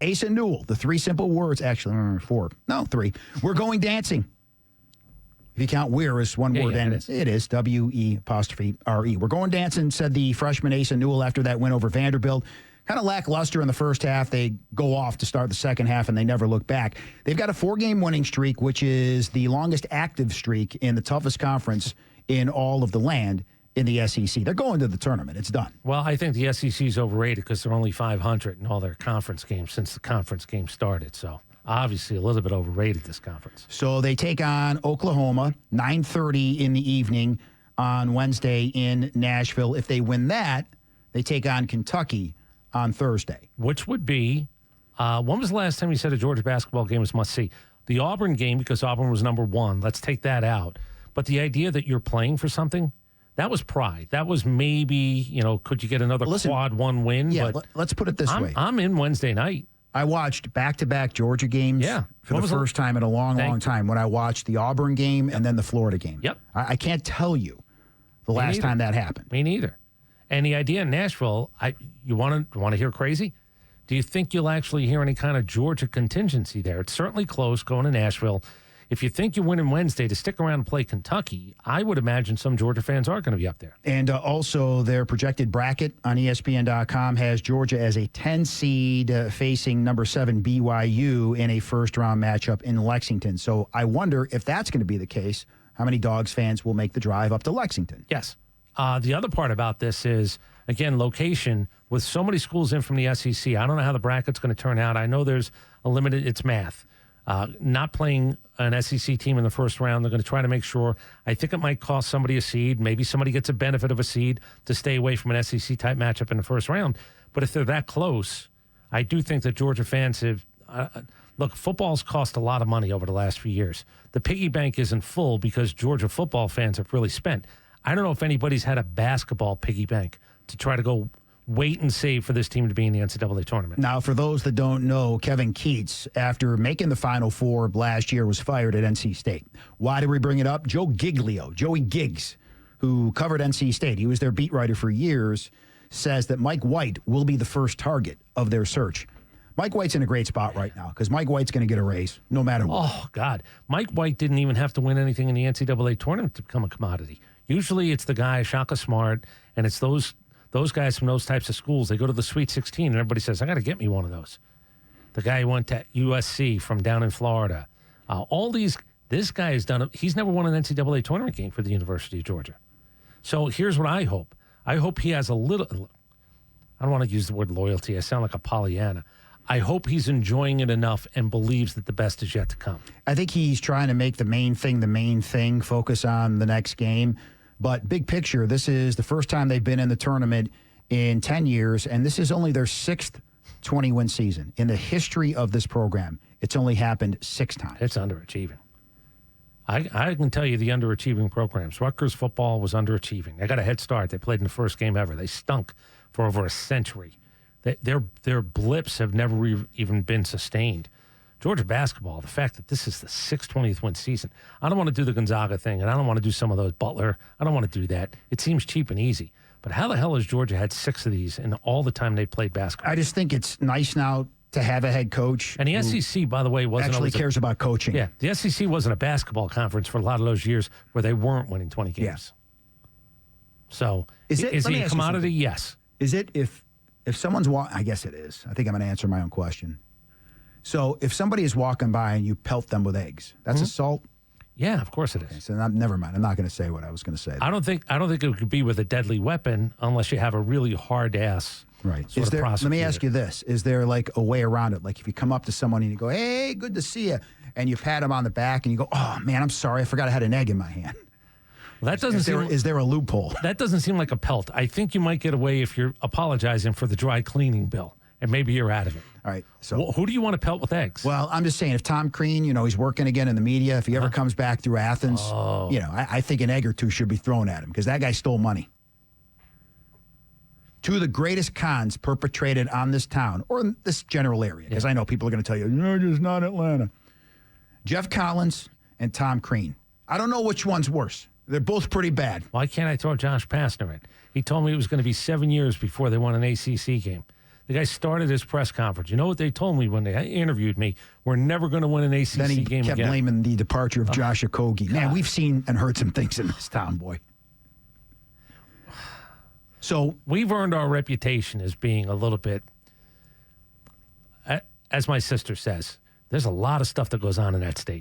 Asa Newell, the 3 simple words, actually, 4. No, 3. We're going dancing. If you count we're as one word, and it is W-E'-R-E. We're going dancing, said the freshman Asa Newell after that win over Vanderbilt. Kind of lackluster in the first half. They go off to start the second half, and they never look back. They've got a 4-game winning streak, which is the longest active streak in the toughest conference in all of the land in the SEC. They're going to the tournament. It's done. Well, I think the SEC is overrated because they're only 500 in all their conference games since the conference game started. So, obviously, a little bit overrated, this conference. So they take on Oklahoma, 9:30 in the evening on Wednesday in Nashville. If they win that, they take on Kentucky on Thursday. Which would be, when was the last time you said a Georgia basketball game was must-see? The Auburn game, because Auburn was number 1. Let's take that out. But the idea that you're playing for something, that was pride. That was maybe, could you get another quad 1 win? Yeah, but let's put it this way. I'm in Wednesday night. I watched back-to-back Georgia games for the first time in a long time when I watched the Auburn game and then the Florida game. Yep. I can't tell you the last time that happened. Me neither. And the idea in Nashville, you want to hear crazy? Do you think you'll actually hear any kind of Georgia contingency there? It's certainly close going to Nashville. If you think you're winning Wednesday to stick around and play Kentucky, I would imagine some Georgia fans are going to be up there. And also their projected bracket on ESPN.com has Georgia as a 10 seed facing number 7 BYU in a first-round matchup in Lexington. So I wonder if that's going to be the case, how many Dogs fans will make the drive up to Lexington? Yes. The other part about this is, again, location. With so many schools in from the SEC, I don't know how the bracket's going to turn out. I know there's a limited, it's math. Not playing an SEC team in the first round, they're going to try to make sure. I think it might cost somebody a seed. Maybe somebody gets a benefit of a seed to stay away from an SEC-type matchup in the first round. But if they're that close, I do think that Georgia fans have look, football's cost a lot of money over the last few years. The piggy bank isn't full because Georgia football fans have really spent. I don't know if anybody's had a basketball piggy bank to try to go wait and save for this team to be in the NCAA tournament. Now, for those that don't know, Kevin Keatts, after making the Final Four last year, was fired at NC State. Why did we bring it up? Joey Giggs, who covered NC State, he was their beat writer for years, says that Mike White will be the first target of their search. Mike White's in a great spot right now because Mike White's going to get a raise no matter what. Oh, God. Mike White didn't even have to win anything in the NCAA tournament to become a commodity. Usually it's the guy, Shaka Smart, and it's those guys from those types of schools. They go to the Sweet 16, and everybody says, I got to get me one of those. The guy who went to USC from down in Florida. This guy has done it. He's never won an NCAA tournament game for the University of Georgia. So here's what I hope. I hope he has a little, I don't want to use the word loyalty. I sound like a Pollyanna. I hope he's enjoying it enough and believes that the best is yet to come. I think he's trying to make the main thing, focus on the next game. But big picture, this is the first time they've been in the tournament in 10 years, and this is only their 6th 20-win season. In the history of this program, it's only happened 6 times. It's underachieving. I can tell you the underachieving programs. Rutgers football was underachieving. They got a head start. They played in the first game ever. They stunk for over a century. Their blips have never even been sustained. Georgia basketball, the fact that this is the 6th 20th win season. I don't want to do the Gonzaga thing, and I don't want to do some of those Butler. I don't want to do that. It seems cheap and easy. But how the hell has Georgia had 6 of these in all the time they played basketball? I just think it's nice now to have a head coach. And the SEC, by the way, wasn't actually cares about coaching. Yeah, the SEC wasn't a basketball conference for a lot of those years where they weren't winning 20 games. Yeah. So is he a commodity? Yes. Is it if someone's walking? I guess it is. I think I'm going to answer my own question. So if somebody is walking by and you pelt them with eggs, that's assault? Yeah, of course it is. Okay, so never mind. I'm not going to say what I was going to say. I don't think it could be with a deadly weapon unless you have a really hard ass. Right. Let me ask you this. Is there like a way around it? Like if you come up to someone and you go, hey, good to see you, and you pat them on the back and you go, oh, man, I'm sorry. I forgot I had an egg in my hand. Well, that doesn't is there a loophole? That doesn't seem like a pelt. I think you might get away if you're apologizing for the dry cleaning bill, and maybe you're out of it. All right. So who do you want to pelt with eggs? Well, I'm just saying if Tom Crean, he's working again in the media, if he ever comes back through Athens, I think an egg or two should be thrown at him because that guy stole money. 2 of the greatest cons perpetrated on this town or in this general area, because I know people are going to tell you, no, it's not Atlanta. Geoff Collins and Tom Crean. I don't know which one's worse. They're both pretty bad. Why can't I throw Josh Pastner in? He told me it was going to be 7 years before they won an ACC game. The guy started his press conference. You know what they told me when they interviewed me? We're never going to win an ACC then he game kept again. blaming the departure of Josh Okogie. Man, we've seen and heard some things in this town, boy. So we've earned our reputation as being a little bit, as my sister says, there's a lot of stuff that goes on in that state.